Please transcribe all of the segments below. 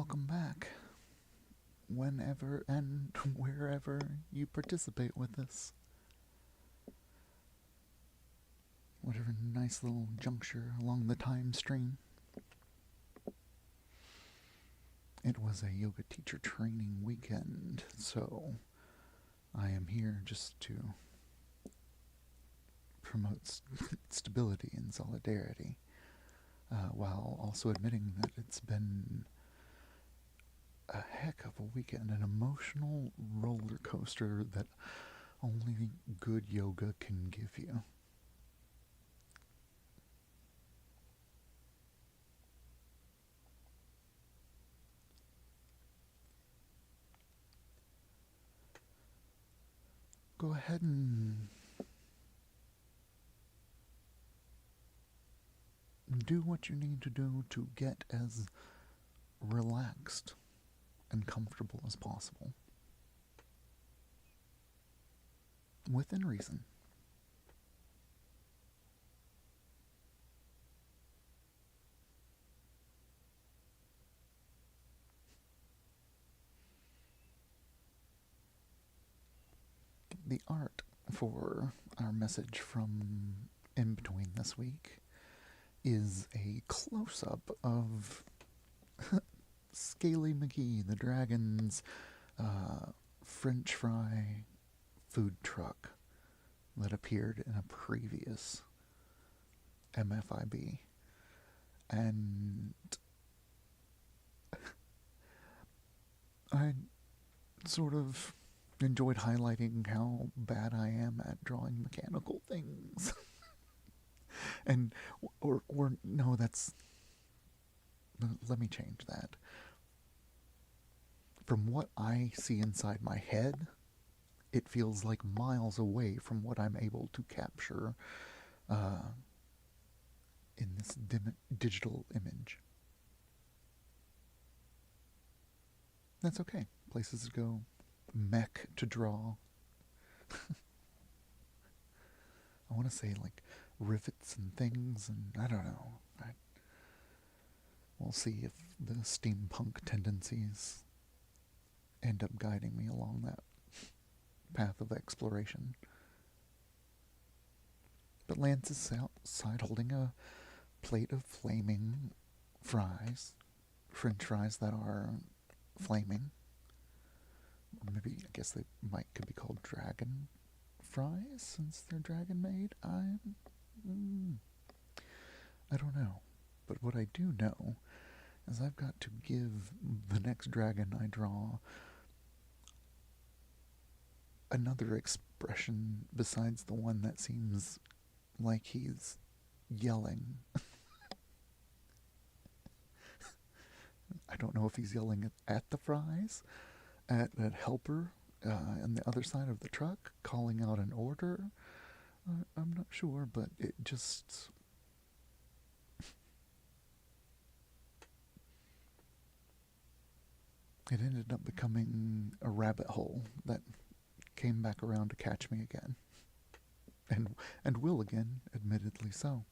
welcome back whenever and wherever you participate with this. Whatever nice little juncture along the time stream. It was a yoga teacher training weekend, so I am here just to promote stability and solidarity, while also admitting that it's been a heck of a weekend, an emotional roller coaster that only good yoga can give you. Go ahead and do what you need to do to get as relaxed and comfortable as possible. Within reason. The art for our message from in between this week is a close up of Scaly McGee, the dragon's French fry food truck that appeared in a previous MFIB. And I sort of enjoyed highlighting how bad I am at drawing mechanical things. And, or no, that's, let me change that. From what I see inside my head, it feels like miles away from what I'm able to capture in this digital image. That's okay. Places to go, mech to draw. I want to say like rivets and things, and I don't know. We'll see if the steampunk tendencies end up guiding me along that path of exploration. But Lance is outside holding a plate of flaming fries, French fries that are flaming. Or maybe, I guess they could be called dragon fries since they're dragon made. I don't know. But what I do know is I've got to give the next dragon I draw another expression besides the one that seems like he's yelling. I don't know if he's yelling at the fries, at that helper on the other side of the truck, calling out an order. I'm not sure, but it just... It ended up becoming a rabbit hole that came back around to catch me again. And will again, admittedly so.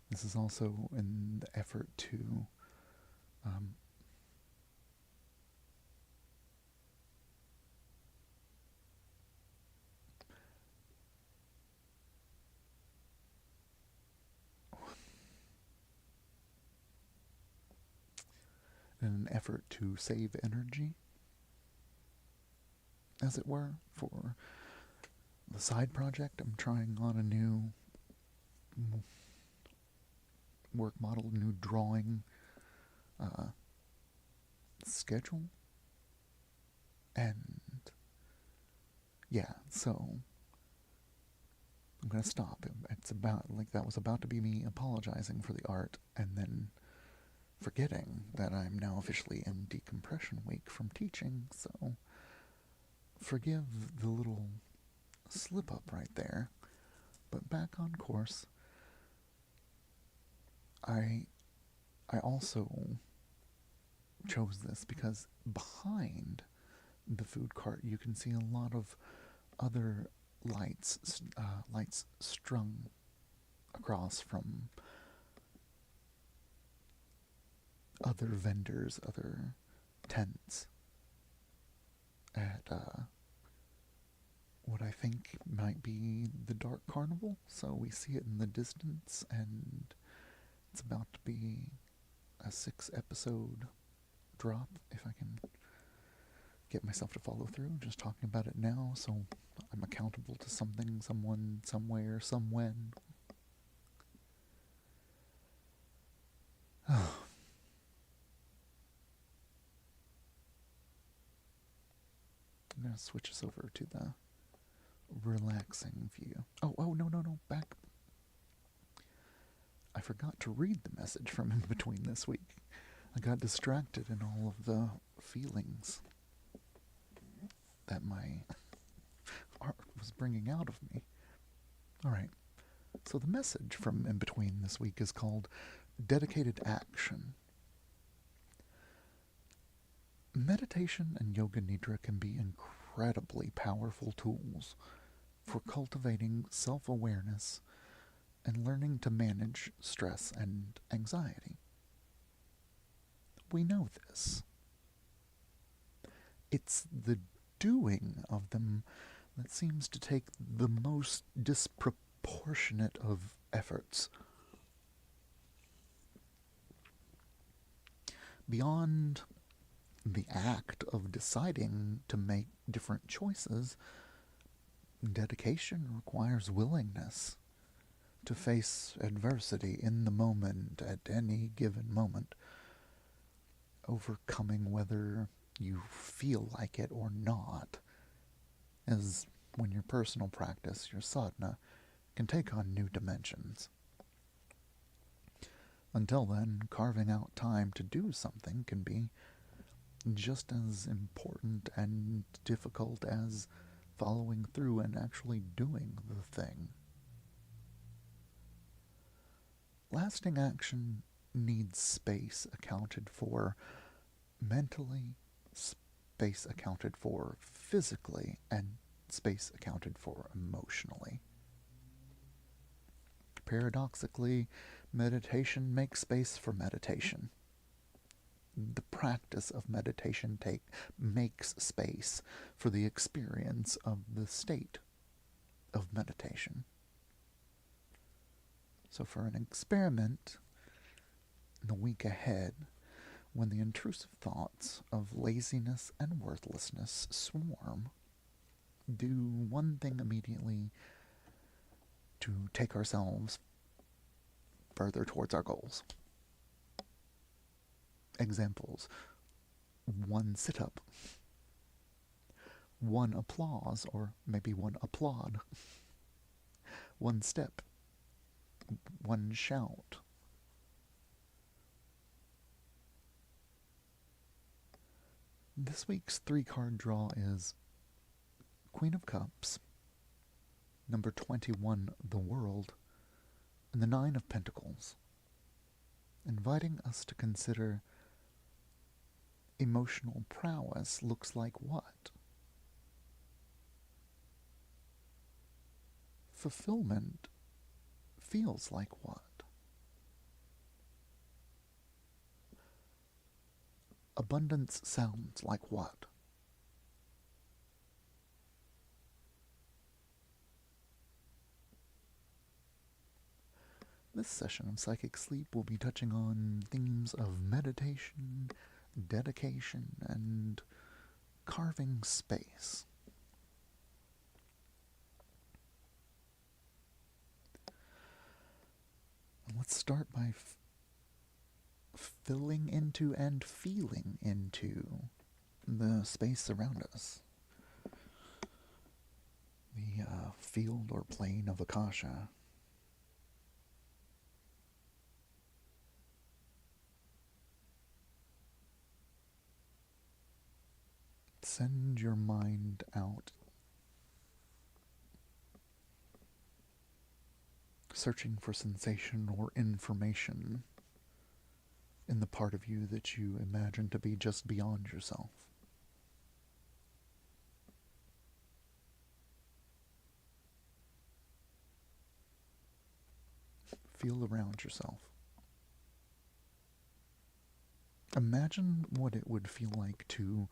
This is also in the effort to save energy, as it were, for the side project. I'm trying on a new work model, new drawing schedule. And yeah, so I'm going to stop. It's about, like, that was about to be me apologizing for the art and then forgetting that I'm now officially in decompression week from teaching, so forgive the little slip up right there. But back on course. I also chose this because behind the food cart you can see a lot of other lights strung across from other vendors, other tents at what I think might be the Dark Carnival. So we see it in the distance, and it's about to be a 6 episode drop, if I can get myself to follow through. Just talking about it now, so I'm accountable to something, someone, somewhere, somewhen. I'm going to switch us over to the relaxing view. Oh, no, back. I forgot to read the message from in between this week. I got distracted in all of the feelings that my art was bringing out of me. Alright, so the message from in between this week is called Dedicated Action. Meditation and yoga nidra can be incredibly powerful tools for cultivating self-awareness and learning to manage stress and anxiety. We know this. It's the doing of them that seems to take the most disproportionate of efforts. Beyond the act of deciding to make different choices, dedication requires willingness to face adversity in the moment, at any given moment, overcoming whether you feel like it or not, as when your personal practice, your sadhana, can take on new dimensions. Until then, carving out time to do something can be just as important and difficult as following through and actually doing the thing. Lasting action needs space accounted for mentally, space accounted for physically, and space accounted for emotionally. Paradoxically, meditation makes space for meditation. The practice of meditation makes space for the experience of the state of meditation. So for an experiment, in the week ahead, when the intrusive thoughts of laziness and worthlessness swarm, do one thing immediately to take ourselves further towards our goals. Examples: 1 sit-up, 1 applause, or maybe 1 applaud, 1 step, 1 shout. This week's 3-card draw is Queen of Cups, number 21, the World, and the 9 of Pentacles, inviting us to consider emotional prowess looks like what? Fulfillment feels like what? Abundance sounds like what? This session of Psychic Sleep will be touching on themes of meditation, dedication, and carving space. Let's start by filling into and feeling into the space around us. The field or plane of Akasha. Send your mind out, searching for sensation or information in the part of you that you imagine to be just beyond yourself. Feel around yourself. Imagine what it would feel like to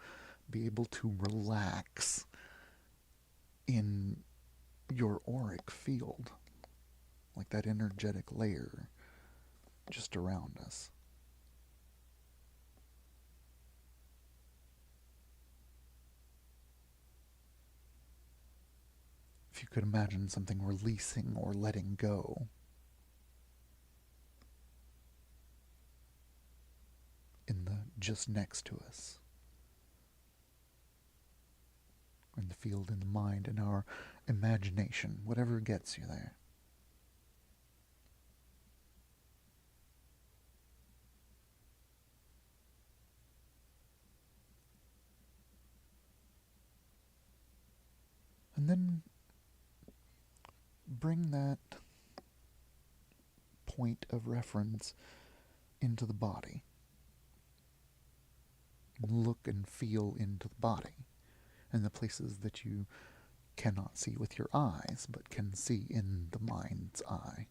be able to relax in your auric field, like that energetic layer just around us. If you could imagine something releasing or letting go in the just next to us, in the field, in the mind, in our imagination, whatever gets you there. And then bring that point of reference into the body. Look and feel into the body and the places that you cannot see with your eyes, but can see in the mind's eye.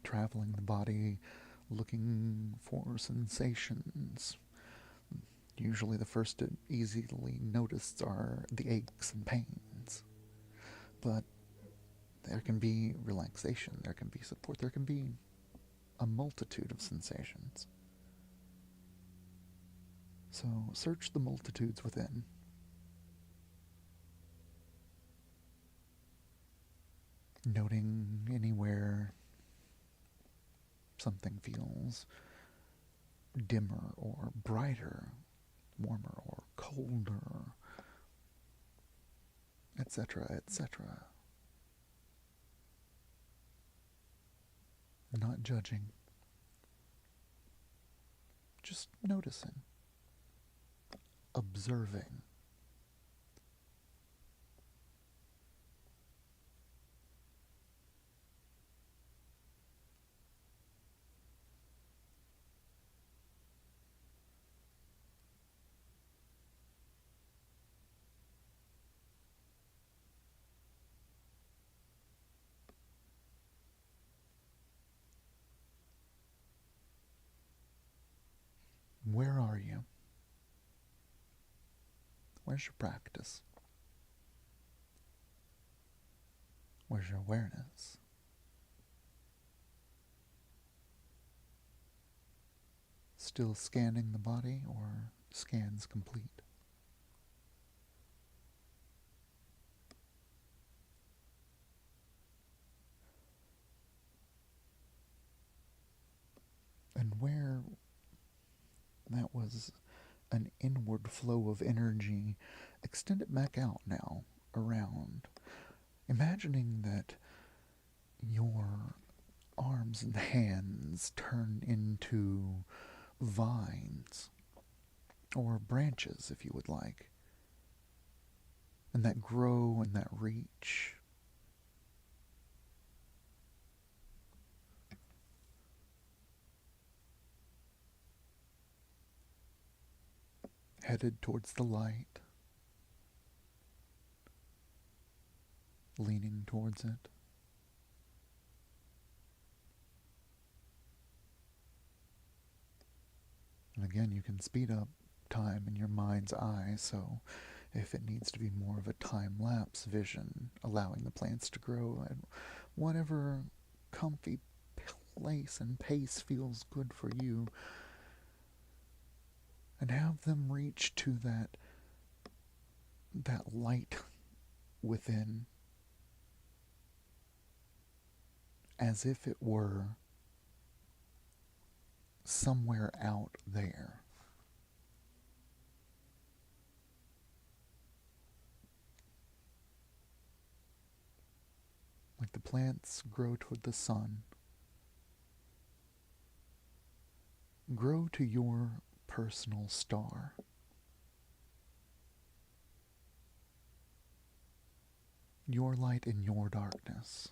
Traveling the body, looking for sensations. Usually the first to easily noticed are the aches and pains. But there can be relaxation, there can be support, there can be a multitude of sensations. So search the multitudes within. Noting anywhere something feels dimmer or brighter, warmer or colder, etc., etc. Not judging, just noticing, observing. Where are you? Where's your practice? Where's your awareness? Still scanning the body, or scans complete? And where that was an inward flow of energy, extend it back out now, around. Imagining that your arms and hands turn into vines, or branches if you would like, and that grow and that reach. Headed towards the light, leaning towards it. And again, you can speed up time in your mind's eye, so if it needs to be more of a time-lapse vision, allowing the plants to grow at whatever comfy place and pace feels good for you, and have them reach to that light within, as if it were somewhere out there. Like the plants grow toward the sun, grow to your personal star. Your light in your darkness.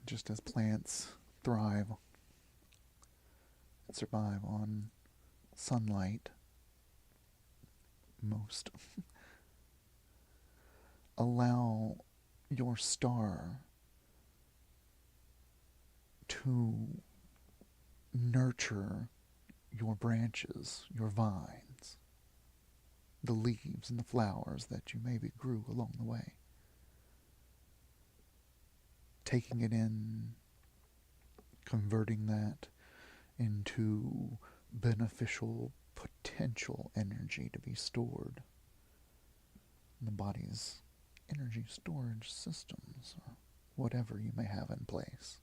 Just as plants thrive and survive on sunlight, most. Allow your star to nurture your branches, your vines, the leaves and the flowers that you maybe grew along the way. Taking it in, converting that into beneficial potential energy to be stored in the body's energy storage systems or whatever you may have in place.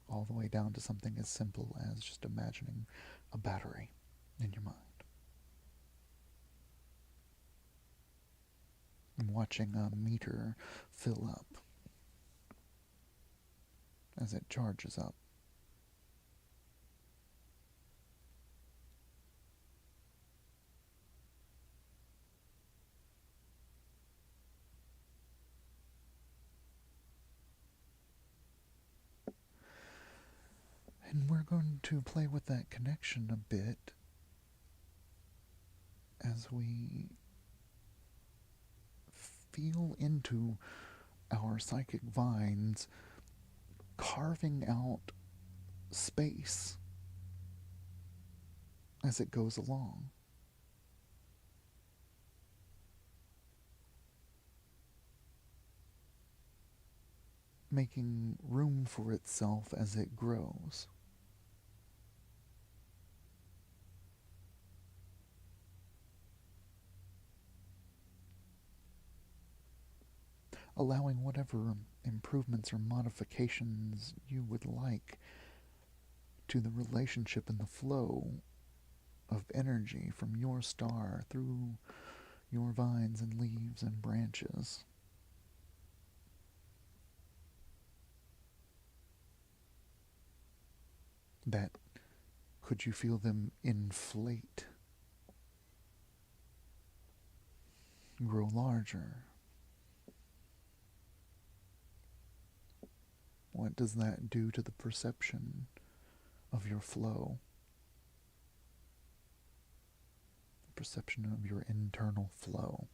All the way down to something as simple as just imagining a battery in your mind. And watching a meter fill up as it charges up. And we're going to play with that connection a bit as we feel into our psychic vines, carving out space as it goes along. Making room for itself as it grows. Allowing whatever improvements or modifications you would like to the relationship and the flow of energy from your star through your vines and leaves and branches. That could you feel them inflate, grow larger? What does that do to the perception of your flow? The perception of your internal flow?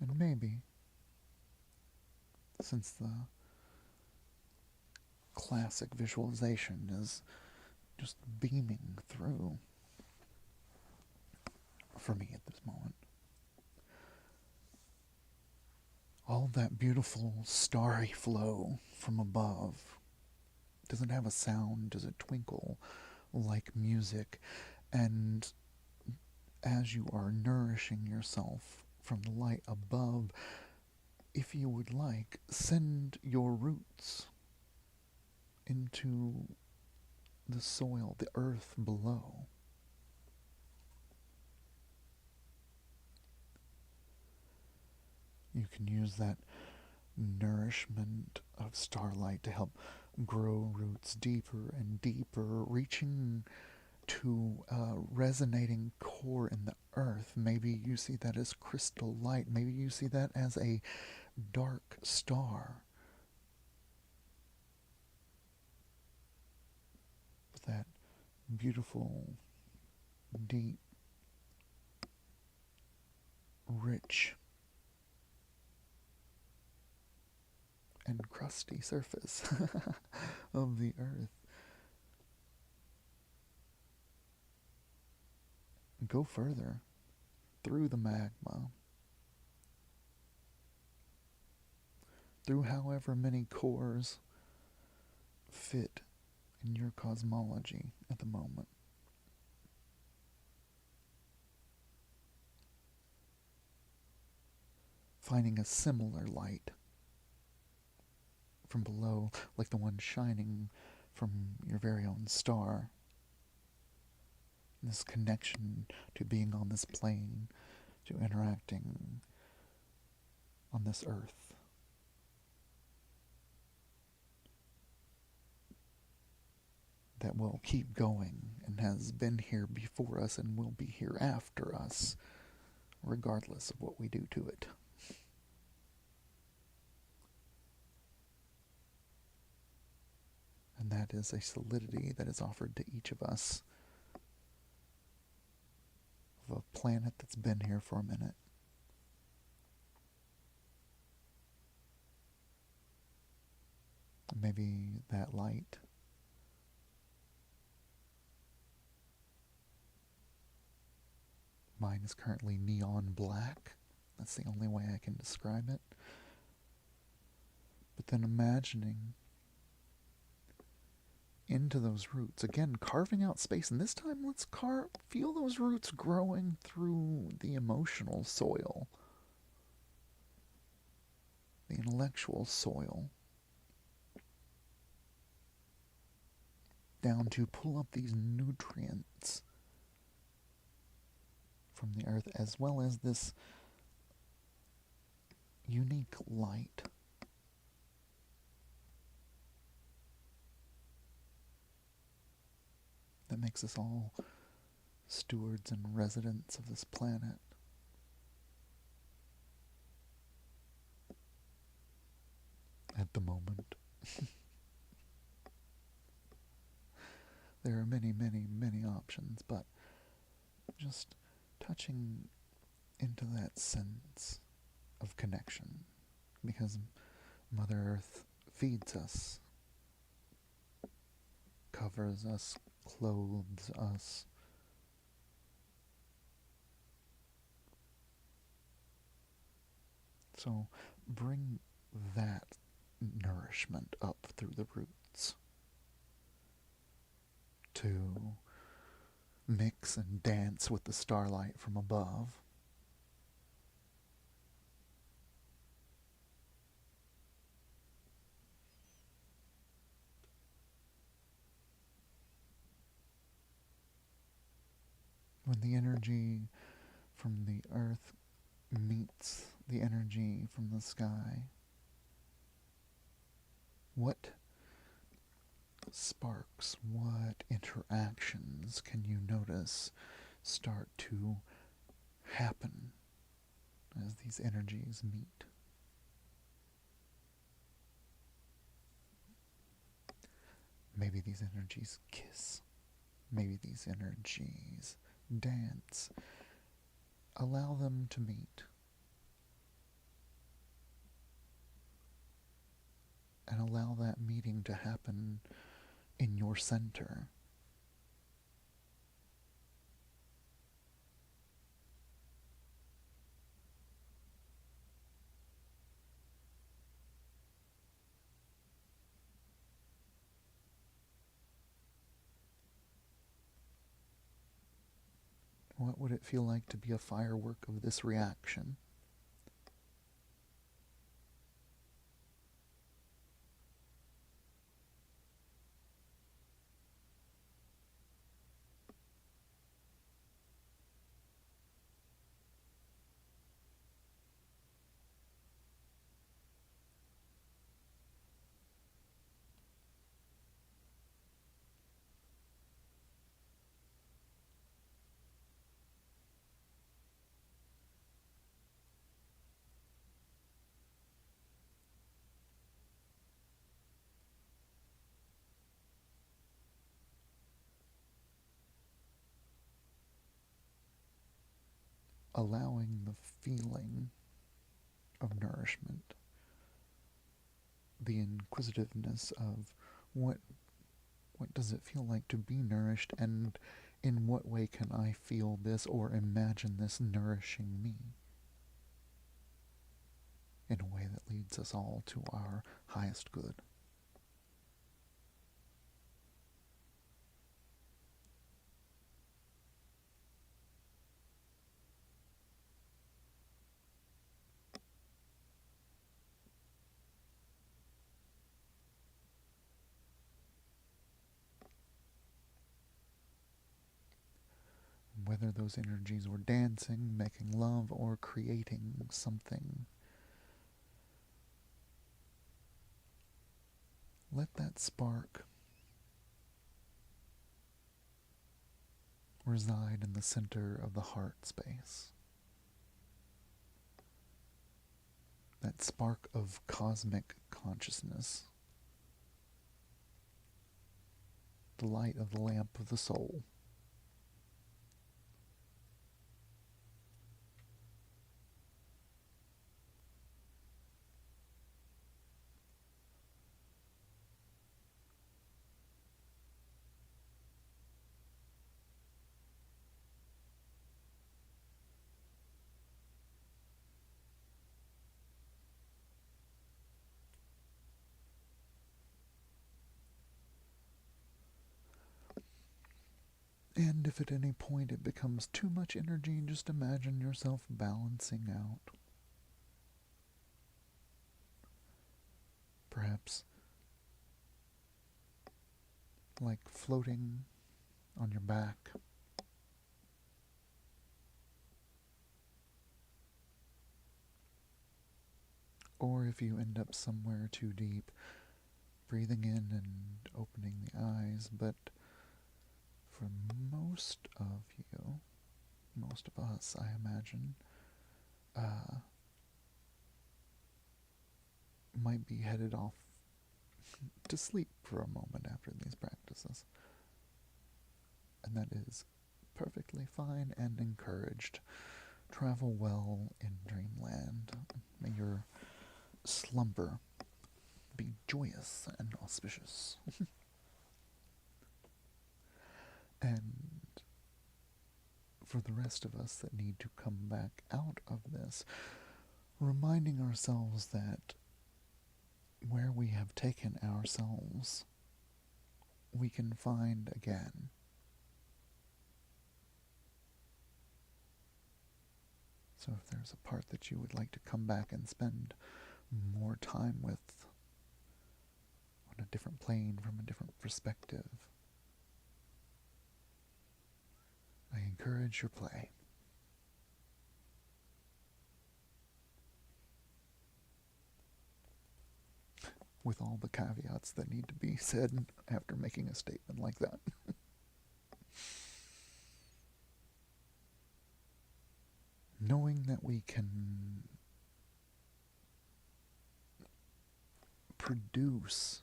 And maybe, since the classic visualization is just beaming through for me at this moment, all that beautiful starry flow from above, does it have a sound? Does it twinkle like music? And as you are nourishing yourself from the light above, if you would like, send your roots into the soil, the earth below. You can use that nourishment of starlight to help grow roots deeper and deeper, reaching to a resonating core in the earth. Maybe you see that as crystal light. Maybe you see that as a dark star. With that beautiful, deep, rich, and crusty surface of the earth. Go further through the magma, through however many cores fit in your cosmology at the moment. finding a similar light from below, like the one shining from your very own star. This connection to being on this plane, to interacting on this earth. That will keep going and has been here before us and will be here after us, regardless of what we do to it. And that is a solidity that is offered to each of us of a planet that's been here for a minute. Maybe that light mine is currently neon black. That's the only way I can describe it. But then imagining into those roots, again carving out space, and this time let's feel those roots growing through the emotional soil, the intellectual soil, down to pull up these nutrients from the earth, as well as this unique light that makes us all stewards and residents of this planet. At the moment. There are many, many, many options, but just touching into that sense of connection, because Mother Earth feeds us, covers us, clothes us. So bring that nourishment up through the roots to mix and dance with the starlight from above. When the energy from the earth meets the energy from the sky, what sparks, what interactions can you notice start to happen as these energies meet? Maybe these energies kiss. Maybe these energies dance. Allow them to meet. And allow that meeting to happen in your center. What would it feel like to be a firework of this reaction? Allowing the feeling of nourishment, the inquisitiveness of what does it feel like to be nourished, and in what way can I feel this or imagine this nourishing me in a way that leads us all to our highest good. whether those energies were dancing, making love, or creating something. Let that spark reside in the center of the heart space. That spark of cosmic consciousness. The light of the lamp of the soul. And if at any point it becomes too much energy, just imagine yourself balancing out. Perhaps like floating on your back. Or if you end up somewhere too deep, breathing in and opening the eyes. But for most of you, most of us, I imagine, might be headed off to sleep for a moment after these practices. And that is perfectly fine and encouraged. Travel well in dreamland. May your slumber be joyous and auspicious. And for the rest of us that need to come back out of this, reminding ourselves that where we have taken ourselves, we can find again. So if there's a part that you would like to come back and spend more time with on a different plane, from a different perspective, I encourage your play. With all the caveats that need to be said after making a statement like that. Knowing that we can produce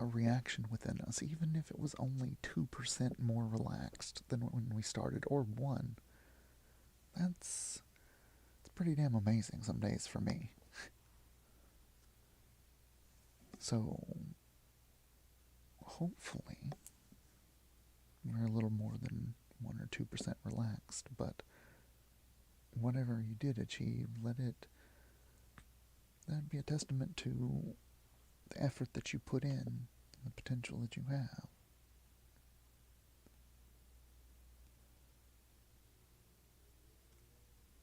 a reaction within us, even if it was only 2% more relaxed than when we started, or 1, it's pretty damn amazing some days for me. So, hopefully, we're a little more than 1 or 2% relaxed, but whatever you did achieve, that be a testament to the effort that you put in, the potential that you have.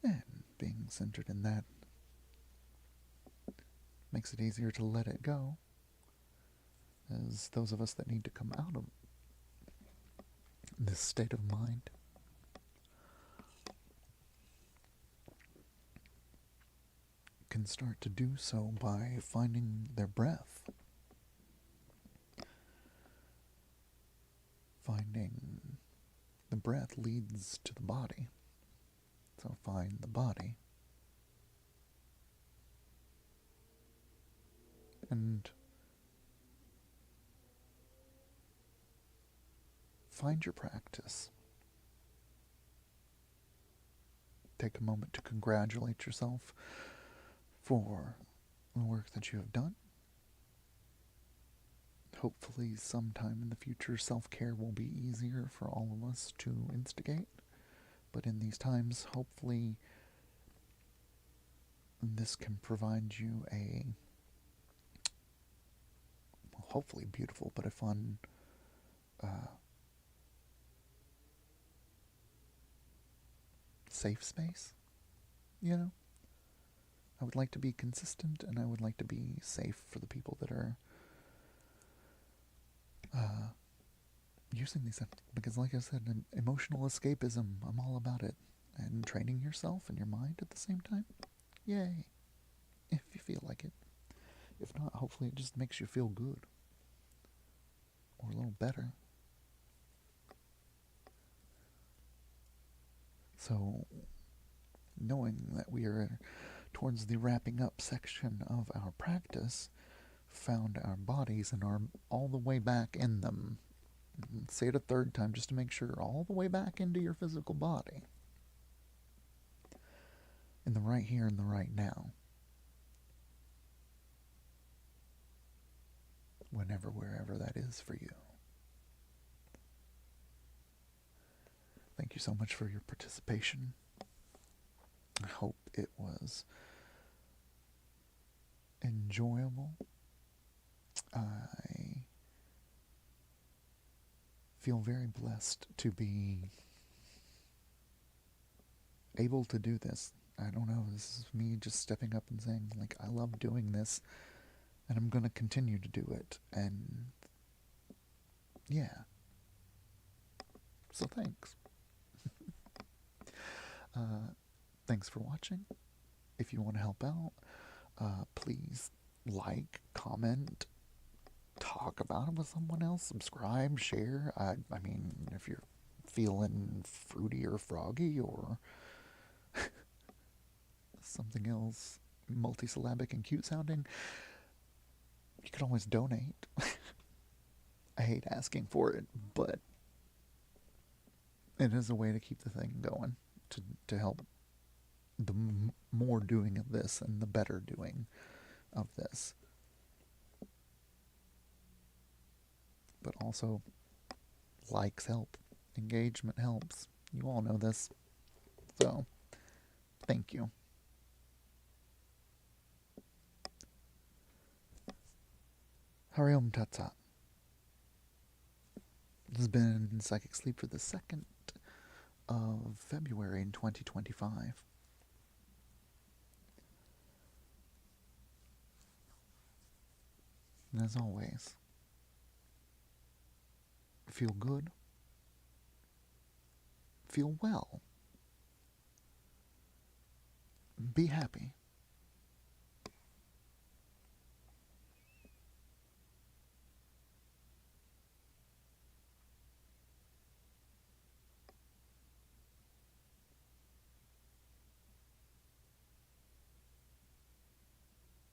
And being centered in that makes it easier to let it go, as those of us that need to come out of this state of mind can start to do so by finding their breath. Finding the breath leads to the body. So find the body. And find your practice. Take a moment to congratulate yourself for the work that you have done. Hopefully sometime in the future self-care will be easier for all of us to instigate. But in these times, hopefully this can provide you a, well, hopefully beautiful, but a fun safe space. You know? I would like to be consistent, and I would like to be safe for the people that are using these because, like I said, emotional escapism, I'm all about it. And training yourself and your mind at the same time, yay, if you feel like it. If not, hopefully it just makes you feel good or a little better. So, knowing that we are towards the wrapping up section of our practice, found our bodies and are all the way back in them. Say it a third time just to make sure, all the way back into your physical body. In the right here and the right now. Whenever, wherever that is for you. Thank you so much for your participation. I hope it was enjoyable. I feel very blessed to be able to do this. I don't know, this is me just stepping up and saying, like, I love doing this, and I'm going to continue to do it. And yeah. So thanks. Thanks for watching. If you want to help out, please like, comment, talk about it with someone else, subscribe, share. I mean, if you're feeling fruity or froggy or something else multisyllabic and cute sounding, you can always donate. I hate asking for it, but it is a way to keep the thing going, to help the more doing of this and the better doing of this. But also, likes help, engagement helps. You all know this. So, thank you. Hariom Tatsat. This has been Psychic Sleep for the 2nd of February in 2025. And as always, feel good, feel well, be happy.